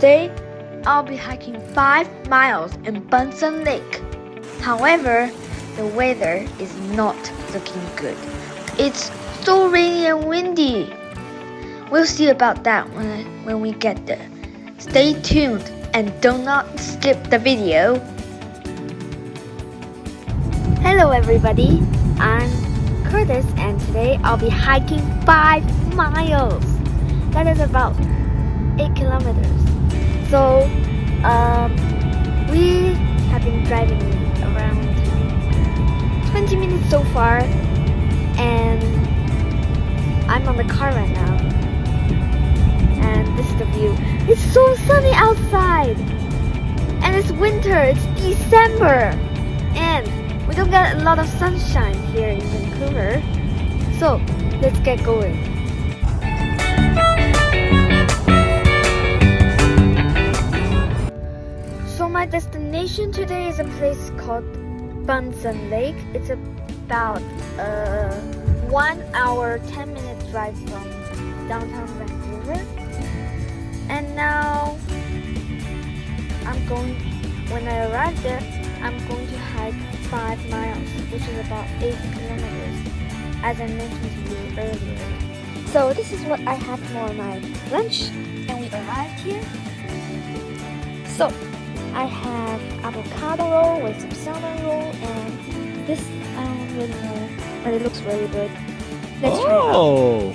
Today, I'll be hiking 5 miles in Buntzen Lake. However, the weather is not looking good. It's so rainy and windy. We'll see about that when we get there. Stay tuned and do not skip the video. Hello everybody, I'm Curtis and today I'll be hiking 5 miles. That is about 8 kilometers. So, we have been driving around 20 minutes so far and I'm on the car right now. And this is the view. It's so sunny outside! And it's winter, it's December! And we don't get a lot of sunshine here in Vancouver. So, let's get going. So my destination today is a place called Buntzen Lake. It's about 1 hour 10-minute drive from downtown Vancouver. And now when I arrive there, I'm going to hike 5 miles, which is about 8 kilometers, as I mentioned to you earlier. So this is what I had for my lunch, and we arrived here. So I have avocado roll with some salmon roll, and this I don't really know, but it looks really good. Let's try it out.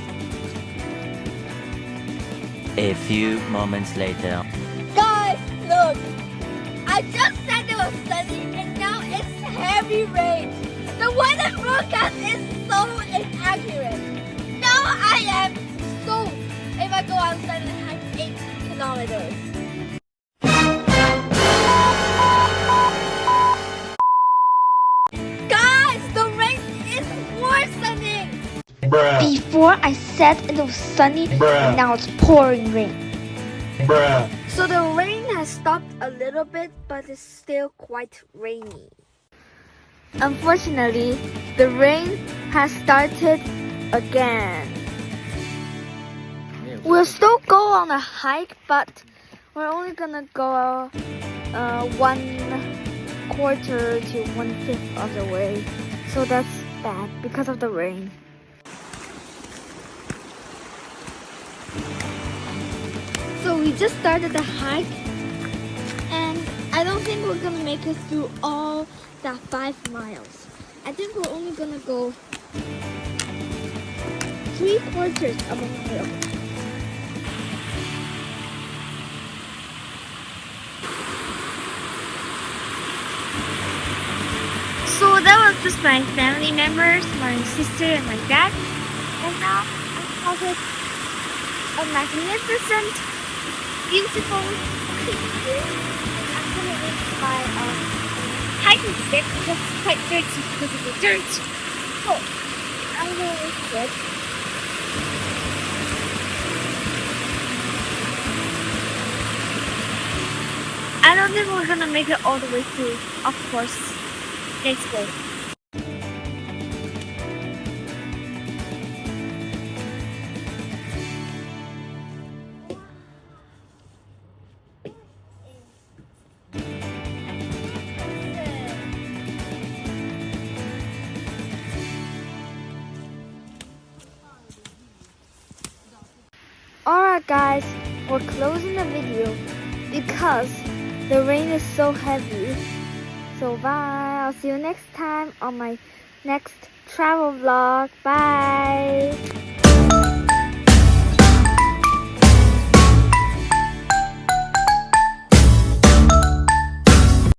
A few moments later. Guys, look! I just said it was sunny and now it's heavy rain. The weather forecast is so inaccurate. Now I am so if I go outside and hike 8 kilometers. Guys, the rain is worsening. Bruh. Before I said it was sunny, Bruh. now it's pouring rain. Bruh. So the rain has stopped a little bit, but it's still quite rainy. Unfortunately, the rain has started again. We'll still go on a hike, but we're only gonna go 1/4 to 1/5 of the way. So that's bad because of the rain. So we just started the hike, and I don't think we're gonna make it through all that 5 miles. I think we're only gonna go 3/4 of a mile. So that was just my family members, my sister and my dad. And now I have a magnificent, beautiful creek. I'm gonna use my hiking stick because it's quite dirty because of the dirt. So I'm gonna use it. I don't think we're gonna make it all the way through, of course. Let's go. Alright guys, we're closing the video because the rain is so heavy. So bye, I'll see you next time on my next travel vlog. Bye!